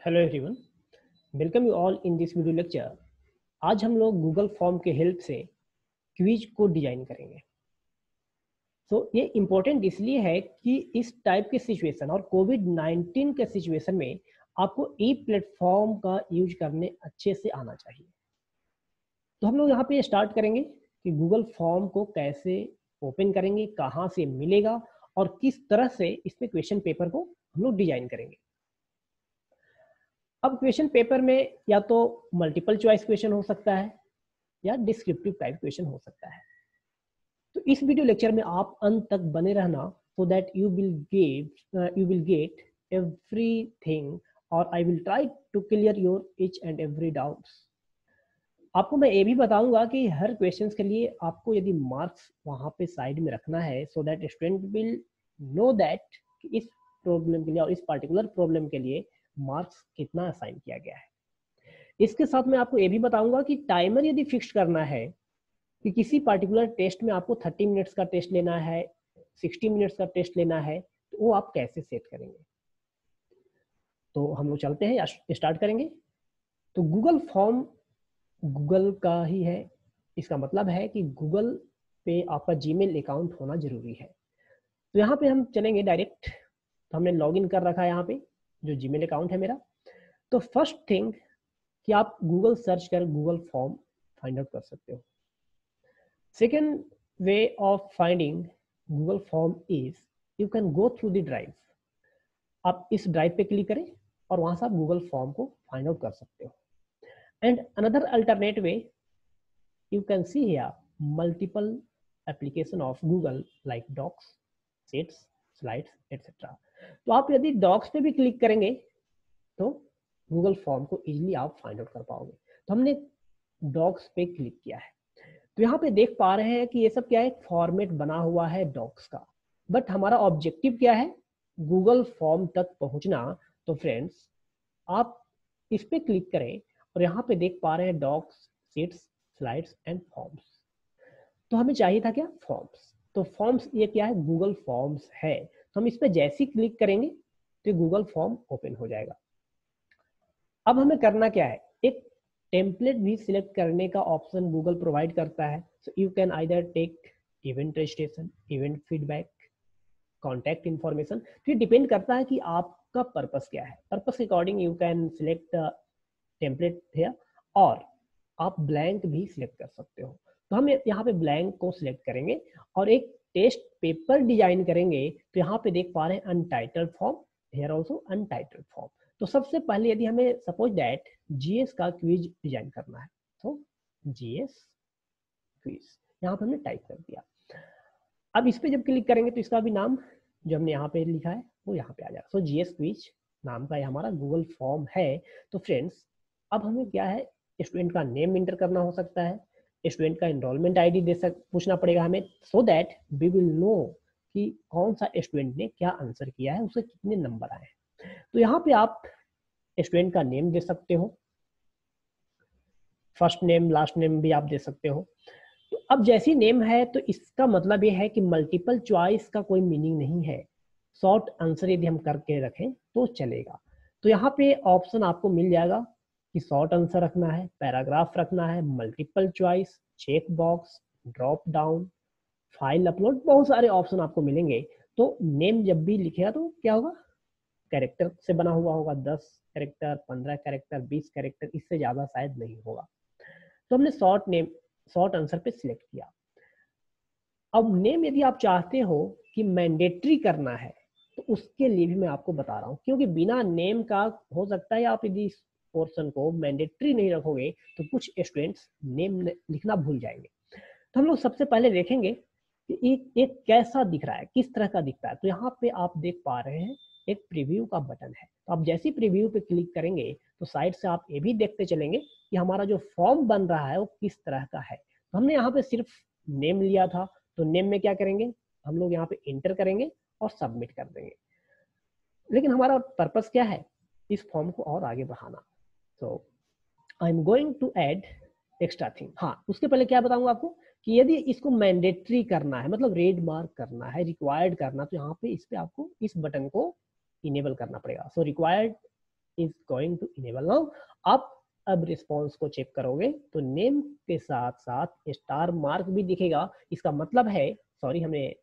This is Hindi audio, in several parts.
Hello everyone, welcome you all in this video lecture. आज हम लोग गूगल फॉर्म के हेल्प से क्विज को डिजाइन करेंगे। ये इम्पोर्टेंट इसलिए है कि इस टाइप के सिचुएशन और कोविड-19 के सिचुएशन में आपको ई प्लेटफॉर्म का यूज करने अच्छे से आना चाहिए। तो हम लोग यहाँ पे स्टार्ट करेंगे कि गूगल फॉर्म को कैसे ओपन करेंगे, कहाँ से मिलेगा और किस तरह से इसमें क्वेश्चन पेपर को हम लोग डिजाइन करेंगे। अब क्वेश्चन पेपर में या तो मल्टीपल चॉइस क्वेश्चन हो सकता है या डिस्क्रिप्टिव टाइप क्वेश्चन हो सकता है। तो इस वीडियो लेक्चर में आप अंत तक बने रहना so that you will get everything और I will try to clear your each and every doubts. आपको मैं ये भी बताऊंगा कि हर क्वेश्चंस के लिए आपको यदि मार्क्स वहां पे साइड में रखना है so that student will know that इस प्रॉब्लम के लिए और इस पर्टिकुलर प्रॉब्लम के लिए मार्क्स कितना असाइन किया गया है। इसके साथ मैं आपको ये भी बताऊंगा कि टाइमर यदि फिक्स करना है कि किसी पर्टिकुलर टेस्ट में आपको 30 मिनट्स का टेस्ट लेना है, 60 मिनट्स का टेस्ट लेना है, तो वो आप कैसे सेट करेंगे। तो हम लोग चलते हैं, स्टार्ट करेंगे। तो गूगल फॉर्म गूगल का ही है, इसका मतलब है कि गूगल पे आपका जीमेल अकाउंट होना जरूरी है। तो यहाँ पे हम चलेंगे डायरेक्ट। तो हमने लॉगिन कर रखा है यहाँ पे जो जीमेल अकाउंट है मेरा। तो फर्स्ट थिंग कि आप गूगल सर्च कर गूगल फॉर्म फाइंड आउट कर सकते हो। Second way of finding Google form is you can go through the drive. आप इस ड्राइव पे क्लिक करें और वहां से आप गूगल फॉर्म को फाइंड आउट कर सकते हो। And another alternate way you can see here multiple application of Google like Docs, Sheets, Slides, etc. तो आप यदि Docs पे भी क्लिक करेंगे तो Google फॉर्म को इजीली आप फाइंड आउट कर पाओगे। तो हमने Docs पे क्लिक किया है। तो यहाँ पे देख पा रहे हैं कि ये सब क्या है, फॉर्मेट बना हुआ है Docs का, बट हमारा ऑब्जेक्टिव क्या है, Google फॉर्म तक पहुंचना। तो फ्रेंड्स आप इस पे क्लिक करें और यहाँ पे देख पा रहे हैं Docs, Sheets, slides and forms. तो हमें चाहिए था क्या, फॉर्म्स। तो फॉर्म्स ये क्या है, गूगल फॉर्म्स है। तो हम इस पे जैसे ही क्लिक करेंगे तो गूगल फॉर्म ओपन हो जाएगा। अब हमें करना क्या है, एक टेम्पलेट भी सिलेक्ट करने का ऑप्शन गूगल प्रोवाइड करता है। So you can either tech event registration, event feedback, contact information. तो ये डिपेंड करता है कि आपका पर्पस क्या है। पर्पस के according you can select template है और आप ब्लैंक भी सिलेक्ट कर सकते हो। तो हम यहाँ पे ब्लैंक को सिलेक्ट करेंगे और एक टेस्ट पेपर डिजाइन करेंगे। तो यहाँ पे देख पा रहे हैं untitled form, here also untitled form. तो सबसे पहले यदि हमें सपोज दैट जीएस का क्विज डिजाइन करना है तो जीएस क्विज यहाँ पे हमने टाइप कर दिया। अब इस पे जब क्लिक करेंगे तो इसका भी नाम जो हमने यहाँ पे लिखा है वो यहाँ पे आ जाएगा। सो जीएस क्विज नाम का हमारा गूगल फॉर्म है। तो फ्रेंड्स अब हमें क्या है, स्टूडेंट का नेम इंटर करना हो सकता है, स्टूडेंट का एनरोलमेंट आईडी पूछना पड़ेगा हमें, so that we will know कि कौन सा स्टूडेंट ने क्या आंसर किया है, उसे कितने नंबर आए हैं। तो यहाँ पे आप स्टूडेंट का नेम दे सकते हो, फर्स्ट नेम लास्ट नेम भी आप दे सकते हो। तो अब जैसी नेम है तो इसका मतलब ये है कि मल्टीपल चॉइस का कोई मीनिंग नहीं है। शॉर्ट आंसर यदि हम करके रखें तो चलेगा। तो यहाँ पे ऑप्शन आपको मिल जाएगा कि शॉर्ट आंसर रखना है, पैराग्राफ रखना है, multiple choice, check box, drop down, file upload, बहुत सारे ऑप्शन आपको मिलेंगे। तो नेम जब भी लिखेगा तो क्या होगा, कैरेक्टर से बना हुआ होगा, 10 कैरेक्टर, 15 कैरेक्टर, 20 कैरेक्टर, इससे ज्यादा शायद नहीं होगा। तो हमने शॉर्ट आंसर पे सिलेक्ट किया। अब नेम यदि आप चाहते हो कि मैंडेटरी करना है तो उसके लिए भी मैं आपको बता रहा हूँ, क्योंकि बिना नेम का हो सकता है आप यदि इस पोर्शन को मैंडेटरी नहीं रखोगे तो कुछ स्टूडेंट्स नेम लिखना भूल जाएंगे। तो हम लोग सबसे पहले देखेंगे कि एक कैसा दिख रहा है, किस तरह का दिखता है। तो यहाँ पे आप देख पा रहे हैं एक प्रीव्यू का बटन है। तो आप जैसे प्रीव्यू पे क्लिक करेंगे तो साइड से आप ये भी देखते चलेंगे कि हमारा जो फॉर्म बन रहा है वो किस तरह का है। तो हमने यहाँ पे सिर्फ नेम लिया था, तो नेम में क्या करेंगे, हम लोग यहाँ पे इंटर करेंगे और सबमिट कर देंगे। लेकिन हमारा पर्पस क्या है, इस फॉर्म को और आगे बढ़ाना। तो I am going to add extra thing. हाँ, उसके पहले क्या बताऊंगा आपको कि यदि इसको मैंडेटरी करना है, मतलब रेड मार्क करना है, रिक्वायर्ड करना, तो यहाँ पे इस पे आपको इस बटन को इनेबल करना पड़ेगा। So required is going to enable. Now आप अब रिस्पॉन्स को चेक करोगे तो नेम के साथ साथ स्टार मार्क भी दिखेगा। इसका मतलब है, सॉरी हमें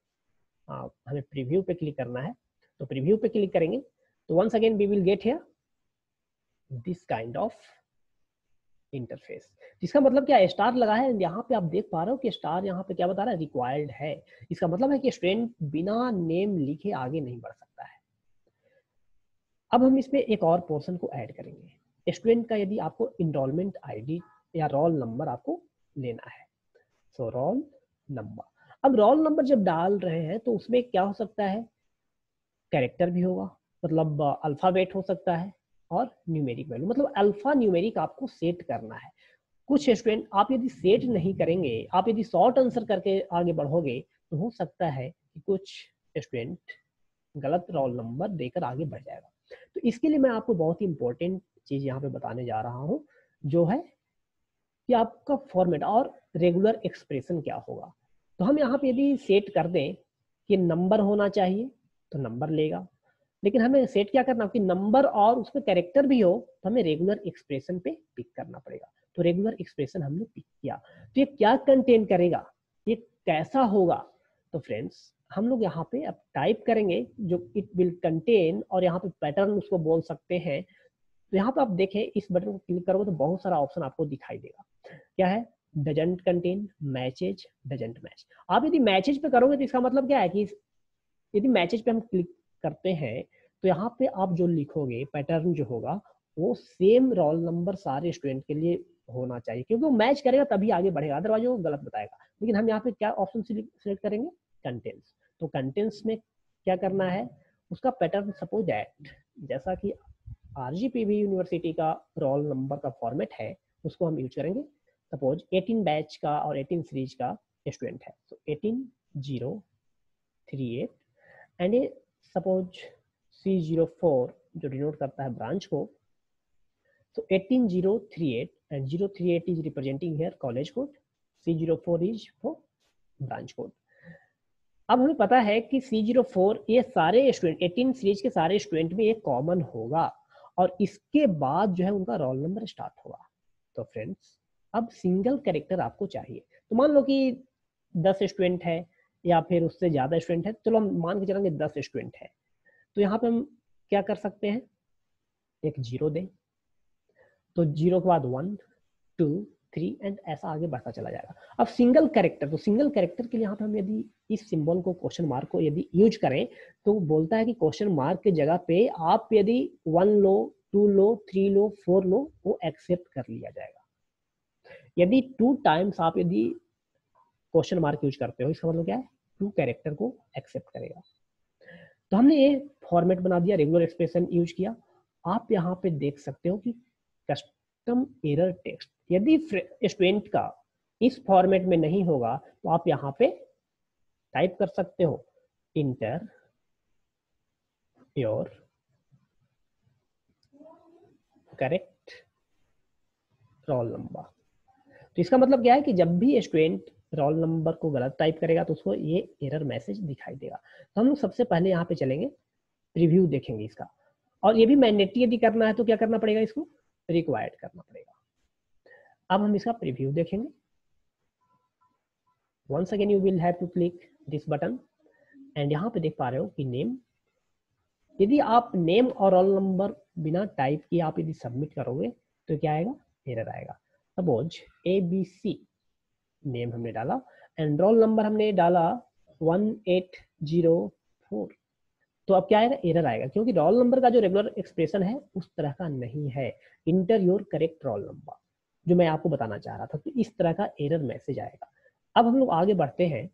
प्रीव्यू पे क्लिक करना है, तो प्रीव्यू पे क्लिक करेंगे तो once again we will get here this kind of interface. जिसका मतलब क्या है, स्टार लगा है, यहाँ पे आप देख पा रहे हो कि स्टार यहाँ पे क्या बता रहा है, रिक्वायर्ड है। इसका मतलब है कि स्टूडेंट बिना नेम लिखे आगे नहीं बढ़ सकता है। अब हम इसमें एक और पोर्शन को ऐड करेंगे। स्टूडेंट का यदि आपको इनरोलमेंट आईडी या रोल नंबर आपको लेना है, सो रोल नंबर। अब रोल नंबर जब डाल रहे हैं तो उसमें क्या हो सकता है, कैरेक्टर भी होगा, मतलब अल्फाबेट हो सकता है, और न्यूमेरिक वैल्यू, मतलब अल्फा न्यूमेरिक आपको सेट करना है। कुछ स्टूडेंट आप यदि सेट नहीं करेंगे, आप यदि शॉर्ट आंसर करके आगे बढ़ोगे तो हो सकता है कि कुछ स्टूडेंट गलत रोल नंबर देकर आगे बढ़ जाएगा। तो इसके लिए मैं आपको बहुत ही इंपॉर्टेंट चीज यहाँ पे बताने जा रहा हूँ, जो है कि आपका फॉर्मेट और रेगुलर एक्सप्रेशन क्या होगा। तो हम यहाँ पे यदि सेट कर दें कि नंबर होना चाहिए तो नंबर लेगा, लेकिन हमें सेट क्या करना कि नंबर और उसमें कैरेक्टर भी हो, तो हमें रेगुलर एक्सप्रेशन पे पिक करना पड़ेगा। तो रेगुलर एक्सप्रेशन हमने पिक किया, तो ये क्या कंटेन करेगा, ये कैसा होगा। तो फ्रेंड्स हम लोग यहाँ पे अब टाइप करेंगे जो इट विल कंटेन, और यहाँ पे पैटर्न उसको बोल सकते हैं। तो यहाँ पे आप देखें, इस बटन को क्लिक करोगे तो बहुत सारा ऑप्शन आपको दिखाई देगा। क्या है, doesn't contain, matches, doesn't match. आप यदि मैचेज पे करोगे तो इसका मतलब क्या है कि यदि मैचेज पे हम क्लिक करते हैं तो यहाँ पे आप जो लिखोगे पैटर्न जो होगा वो सेम रोल नंबर सारे स्टूडेंट के लिए होना चाहिए, क्योंकि वो मैच करेगा तभी आगे बढ़ेगा, अदरवाइज वो गलत बताएगा। लेकिन हम यहाँ पे क्या ऑप्शन सिलेक्ट करेंगे, कंटेंट्स। तो कंटेंट्स में क्या करना है, उसका पैटर्न सपोज दैट, जैसा कि आरजीपीवी यूनिवर्सिटी का रोल नंबर का फॉर्मेट है उसको हम यूज करेंगे। सपोज 18 बैच का और 18 सीरीज का स्टूडेंट है, तो 18038 एंड ये सपोज C04 जो डिनोट करता है ब्रांच को, तो 18038 and 038 is representing here college code, C04 is for branch code. अब हमें पता है कि C04 ये सारे स्टूडेंट 18 सीरीज के सारे स्टूडेंट में ये कॉमन होगा, और इसके बाद जो है उनका रोल नंबर स्टार्ट होगा। तो फ्रेंड्स अब सिंगल कैरेक्टर आपको चाहिए। तो मान लो कि 10 स्टूडेंट है या फिर उससे ज्यादा स्टूडेंट है, चलो हम मान के चलेंगे 10 स्टूडेंट है, तो यहाँ पे हम क्या कर सकते हैं, एक 0 दें, तो 0 के बाद 1 2 3 एंड ऐसा आगे बढ़ता चला जाएगा। अब सिंगल कैरेक्टर, तो सिंगल कैरेक्टर के लिए यहाँ पे हम यदि इस सिंबल को क्वेश्चन मार्क को यदि यूज करें तो बोलता है कि क्वेश्चन मार्क की जगह पे आप यदि 1 लो, 2 लो, 3 लो, 4 लो, वो एक्सेप्ट कर लिया जाएगा। यदि 2 टाइम्स आप यदि क्वेश्चन मार्क यूज करते हो, इसका मतलब क्या है, 2 कैरेक्टर को एक्सेप्ट करेगा। तो हमने ये फॉर्मेट बना दिया, रेगुलर एक्सप्रेशन यूज किया। आप यहाँ पे देख सकते हो कि कस्टम एरर टेक्स्ट, यदि स्टूडेंट का इस फॉर्मेट में नहीं होगा तो आप यहाँ पे टाइप कर सकते हो inter your correct roll number. तो इसका मतलब क्या है कि जब भी स्टूडेंट रोल नंबर को गलत टाइप करेगा तो उसको ये एरर मैसेज दिखाई देगा। तो हम लोग सबसे पहले यहाँ पे चलेंगे, प्रीव्यू देखेंगे इसका, और ये भी मैंडेटरी यदि करना है तो क्या करना पड़ेगा, इसको रिक्वायर्ड करना पड़ेगा। अब हम इसका प्रीव्यू देखेंगे। Once again you will have to click this button and यहाँ पे देख पा रहे हो कि नेम, यदि आप नेम और रोल नंबर बिना टाइप किए आप यदि सबमिट करोगे तो क्या आएगा, एरर आएगा। सपोज ABC नेम हमने डाला एंड रोल नंबर हमने डाला 1804, तो अब क्या आएगा, एरर आएगा, क्योंकि रोल नंबर का जो रेगुलर एक्सप्रेशन है उस तरह का नहीं है। Inter your correct roll number जो मैं आपको बताना चाह रहा था, तो इस तरह का एरर मैसेज आएगा। अब हम लोग आगे बढ़ते हैं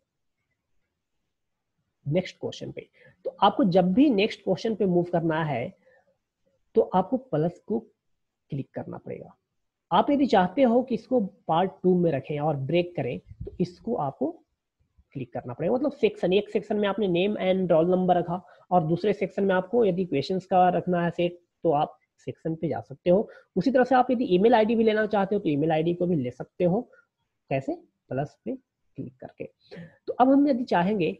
नेक्स्ट क्वेश्चन पे। तो आपको जब भी नेक्स्ट क्वेश्चन पे मूव करना है तो आपको प्लस को क्लिक करना पड़ेगा। आप यदि चाहते हो कि इसको पार्ट 2 में रखें और ब्रेक करें तो इसको आपको क्लिक करना पड़ेगा। मतलब सेक्शन, एक सेक्शन में आपने नेम एंड रोल नंबर रखा और दूसरे सेक्शन में आपको यदि क्वेश्चंस का रखना है सेट तो आप सेक्शन पे जा सकते हो। उसी तरह से आप यदि ईमेल आईडी भी लेना चाहते हो तो ईमेल आईडी को भी ले सकते हो। कैसे, प्लस पे क्लिक करके। तो अब हम यदि चाहेंगे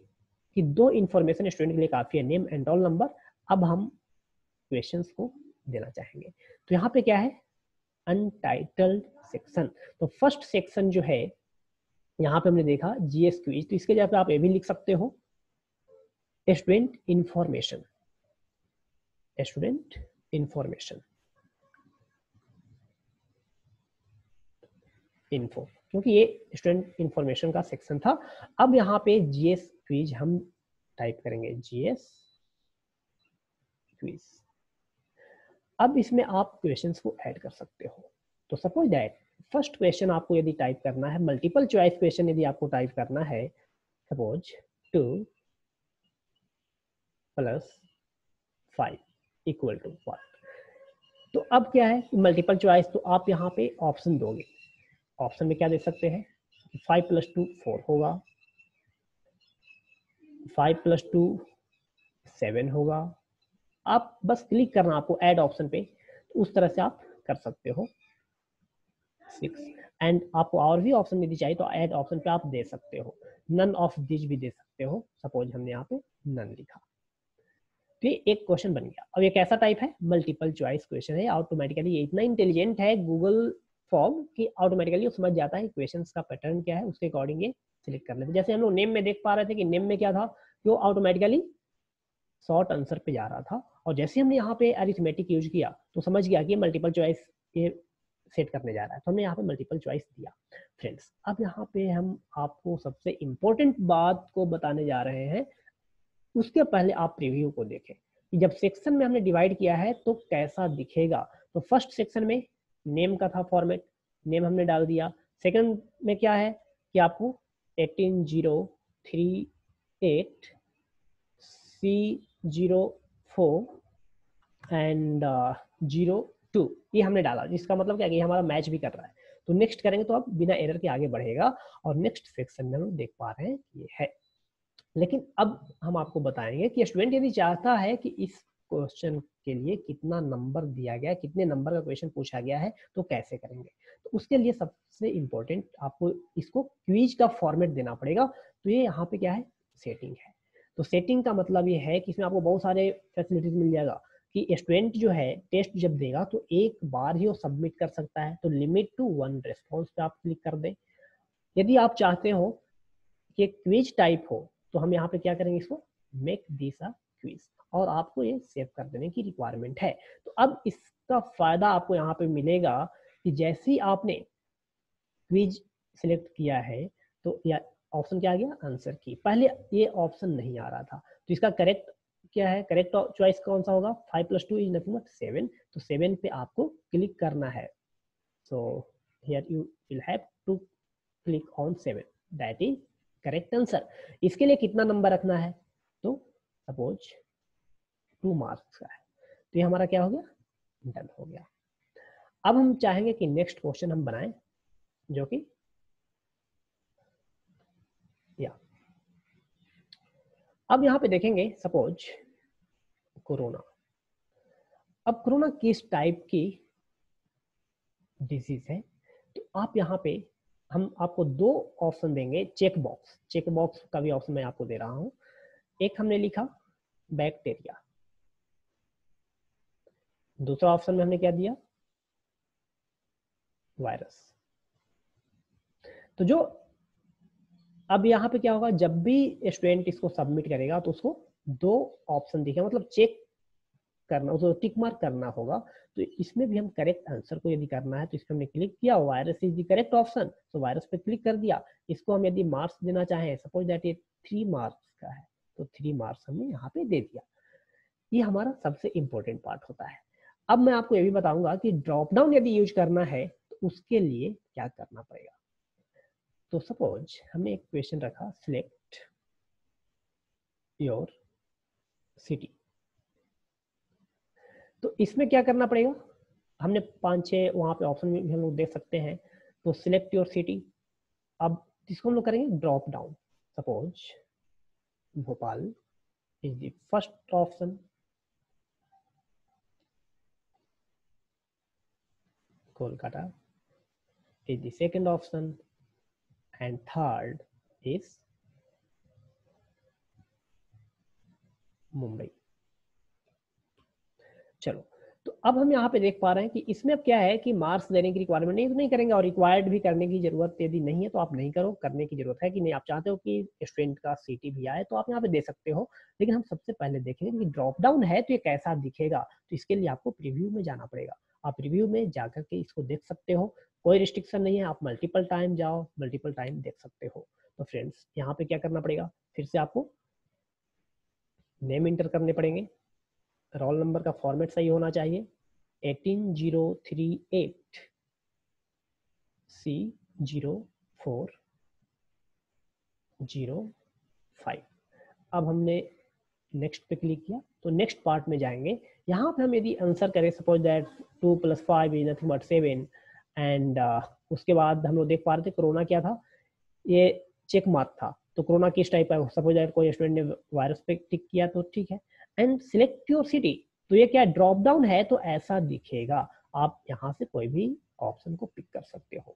कि 2 इंफॉर्मेशन स्टूडेंट के लिए काफी है, नेम एंड रोल नंबर, अब हम क्वेश्चंस को देना चाहेंगे। तो यहाँ पे क्या है, अनटाइटल्ड सेक्शन। तो फर्स्ट सेक्शन जो है यहाँ पे हमने देखा जीएस क्विज, तो इसके जगह पे आप ये भी लिख सकते हो student information, student information info, क्योंकि ये स्टूडेंट इंफॉर्मेशन का सेक्शन था। अब यहाँ पे जीएस क्विज हम टाइप करेंगे, जीएस क्विज। अब इसमें आप क्वेश्चंस को ऐड कर सकते हो। तो सपोज दैट फर्स्ट क्वेश्चन आपको यदि टाइप करना है, मल्टीपल चॉइस क्वेश्चन यदि आपको टाइप करना है, सपोज 2 + 5 = 1। तो अब क्या है, मल्टीपल चॉइस, तो आप यहाँ पे ऑप्शन दोगे। ऑप्शन में क्या दे सकते हैं, 5 + 2 4 होगा, 5 + 2 7 होगा। आप बस क्लिक करना आपको ऐड ऑप्शन पे, तो उस तरह से आप कर सकते हो 6। एंड आपको और भी ऑप्शन यदि चाहिए तो ऐड ऑप्शन पे आप दे सकते हो, नन ऑफ दिस भी दे सकते हो। सपोज हमने यहाँ पे नन लिखा, तो ये एक क्वेश्चन बन गया। अब ये कैसा टाइप है, मल्टीपल चॉइस क्वेश्चन है। ऑटोमेटिकली ये इतना इंटेलिजेंट है गूगल फॉर्म कि ऑटोमेटिकली वो समझ जाता है क्वेश्चन का पैटर्न क्या है, उसके अकॉर्डिंग ये सिलेक्ट कर लेते। जैसे हम लोग नेम में देख पा रहे थे कि नेम में क्या था, वो ऑटोमेटिकली शॉर्ट आंसर पे जा रहा था, और जैसे हमने यहाँ पे अरिथमेटिक यूज किया तो समझ गया कि मल्टीपल चॉइस ये सेट करने जा रहा है, तो हमने यहाँ पे मल्टीपल चॉइस दिया। फ्रेंड्स, अब यहाँ पे हम आपको सबसे इम्पोर्टेंट बात को बताने जा रहे हैं। उसके पहले आप प्रीव्यू को देखें कि जब सेक्शन में हमने डिवाइड किया है तो कैसा दिखेगा। तो फर्स्ट सेक्शन में नेम का था फॉर्मेट, नेम हमने डाल दिया। सेकंड में क्या है कि आपको 18038 C04 एंड 02 ये हमने डाला, जिसका मतलब क्या है कि हमारा मैच भी कर रहा है। तो नेक्स्ट करेंगे तो अब बिना एरर के आगे बढ़ेगा, और नेक्स्ट सेक्शन में हम देख पा रहे हैं ये है। लेकिन अब हम आपको बताएंगे कि स्टूडेंट यदि चाहता है कि इस क्वेश्चन के लिए कितना नंबर दिया गया है, कितने नंबर का क्वेश्चन पूछा गया है, तो कैसे करेंगे। तो उसके लिए सबसे इंपॉर्टेंट आपको इसको क्विज का फॉर्मेट देना पड़ेगा। तो ये यहाँ पे क्या है, सेटिंग है। तो सेटिंग का मतलब ये है कि इसमें आपको बहुत सारे फैसिलिटीज मिल जाएगा कि स्टूडेंट जो है टेस्ट जब देगा तो एक बार ही वो सबमिट कर सकता है। तो लिमिट टू 1 रेस्पॉन्स पे आप क्लिक कर दें। यदि आप चाहते हो कि क्विज टाइप हो तो हम यहाँ पे क्या करेंगे, इसको मेक दिस अ क्विज, और आपको ये सेव कर देने की रिक्वायरमेंट है। तो अब इसका फायदा आपको यहाँ पे मिलेगा कि जैसे ही आपने क्विज सिलेक्ट किया है तो या ऑप्शन क्या आ गया, आंसर की। पहले ये ऑप्शन नहीं आ रहा था, तो इसका करेक्ट क्या है, करेक्ट चॉइस कौन सा होगा, 5 + 2 = 7। तो 7 पे आपको क्लिक करना है। So here you will have to click on 7, that is correct answer. इसके लिए कितना नंबर रखना है, तो सपोज 2 मार्क्स का है, तो ये हमारा क्या हो गया, डन हो गया। अब हम चाहेंगे कि नेक्स्ट क्वेश्चन हम बनाएं, जो कि या अब यहाँ पे देखेंगे सपोज कोरोना। अब कोरोना किस टाइप की डिजीज है, तो आप यहाँ पे हम आपको 2 ऑप्शन देंगे। चेक बॉक्स का भी ऑप्शन मैं आपको दे रहा हूँ। एक हमने लिखा बैक्टीरिया, दूसरा ऑप्शन में हमने क्या दिया, वायरस। तो जो अब यहाँ पे क्या होगा, जब भी स्टूडेंट इसको सबमिट करेगा तो उसको 2 ऑप्शन दिखेगा, मतलब चेक करना, उसको टिक मार्क करना होगा। तो इसमें भी हम करेक्ट आंसर को यदि करना है तो इस पर हमने क्लिक किया, virus is the correct option, तो वायरस पे क्लिक कर दिया। इसको हम यदि मार्क्स देना चाहें, सपोज दैट ये 3 मार्क्स का है, तो 3 मार्क्स हमने यहाँ पे दे दिया। ये हमारा सबसे इंपॉर्टेंट पार्ट होता है। अब मैं आपको ये भी बताऊंगा कि ड्रॉप डाउन यदि यूज करना है तो उसके लिए क्या करना पड़ेगा। तो सपोज हमने एक क्वेश्चन रखा, सिलेक्ट योर सिटी। तो इसमें क्या करना पड़ेगा, हमने 5-6 वहाँ पे ऑप्शन भी हम लोग देख सकते हैं। तो सिलेक्ट योर सिटी, अब इसको हम लोग करेंगे drop down. Suppose Bhopal is the first option, Kolkata is the second option, and third is Mumbai. चलो, तो अब हम यहाँ पे देख पा रहे हैं कि इसमें अब क्या है कि मार्क्स देने की रिक्वायरमेंट नहीं तो नहीं करेंगे, और रिक्वायर्ड भी करने की जरूरत यदि नहीं है तो आप नहीं करो, करने की जरूरत है कि नहीं। आप चाहते हो कि स्टूडेंट का सीटी भी आए तो आप यहाँ पे दे सकते हो, लेकिन हम सबसे पहले देखेंगे कि ड्रॉप डाउन है तो ये कैसा दिखेगा। तो इसके लिए आपको प्रीव्यू में जाना पड़ेगा। आप रिव्यू में जाकर के इसको देख सकते हो, कोई रिस्ट्रिक्शन नहीं है, आप मल्टीपल टाइम जाओ, मल्टीपल टाइम देख सकते हो। तो फ्रेंड्स यहाँ पे क्या करना पड़ेगा, फिर से आपको नेम इंटर करने पड़ेंगे, रोल नंबर का फॉर्मेट सही होना चाहिए 18038 C0405। अब हमने नेक्स्ट पे क्लिक किया तो नेक्स्ट पार्ट में जाएंगे। यहाँ पे हम यदि आंसर करें suppose that 2 + 5 is nothing but 7 and उसके बाद हम लोग देख पा रहे थे कोरोना क्या था, ये चेक मार्क था। तो कोरोना किस टाइप का, सपोज दैट कोई स्टूडेंट ने वायरस पे टिक किया तो ठीक है। एंड सिलेक्ट योर सिटी, तो ये क्या ड्रॉप डाउन है तो ऐसा दिखेगा। आप यहाँ से कोई भी ऑप्शन को पिक कर सकते हो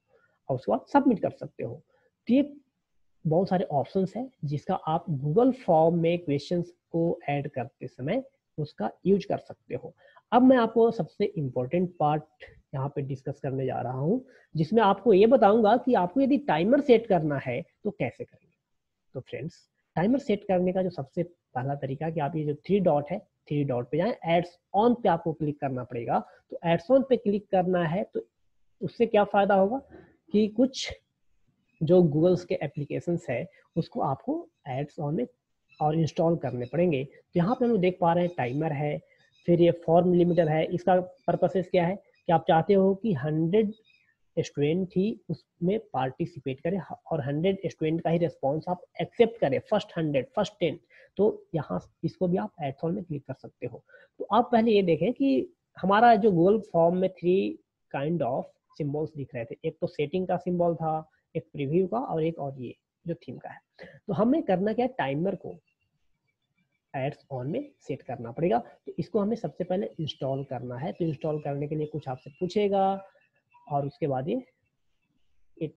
और उसके बाद सबमिट कर सकते हो। तो ये बहुत सारे ऑप्शंस हैं जिसका आप गूगल फॉर्म में क्वेश्चंस को ऐड करते समय उसका यूज कर सकते हो। अब मैं आपको सबसे इम्पोर्टेंट पार्ट यहाँ पे डिस्कस करने जा रहा हूँ, जिसमें आपको ये बताऊंगा कि आपको यदि टाइमर सेट करना है तो कैसे करेंगे। तो फ्रेंड्स टाइमर सेट करने का जो सबसे पहला तरीका कि आप ये जो 3 डॉट है, 3 डॉट पे जाएं, एड्स ऑन पे आपको क्लिक करना पड़ेगा। तो एड्स ऑन पे क्लिक करना है तो उससे क्या फायदा होगा कि कुछ जो गूगल्स के एप्लीकेशंस है उसको आपको एड्स ऑन में और इंस्टॉल करने पड़ेंगे। तो यहाँ पे हम देख पा रहे हैं टाइमर है, फिर ये फॉर्म लिमिटर है। इसका पर्पसेस क्या है कि आप चाहते हो कि 100 स्टूडेंट ही उसमें पार्टिसिपेट करें और 100 स्टूडेंट का ही रिस्पॉन्स आप एक्सेप्ट करें, फर्स्ट 100 फर्स्ट 10। तो यहाँ इसको भी आप एड्स ऑन में क्लिक कर सकते हो। तो आप पहले ये देखें कि हमारा जो गूगल फॉर्म में 3 काइंड ऑफ सिम्बॉल्स दिख रहे थे, एक तो सेटिंग का सिम्बॉल था, एक प्रीव्यू का, और एक और ये जो थीम का है। तो हमें करना क्या है, टाइमर को एड्स ऑन में सेट करना पड़ेगा। तो इसको हमें सबसे पहले इंस्टॉल करना है। तो इंस्टॉल करने के लिए कुछ आपसे पूछेगा और उसके बाद ये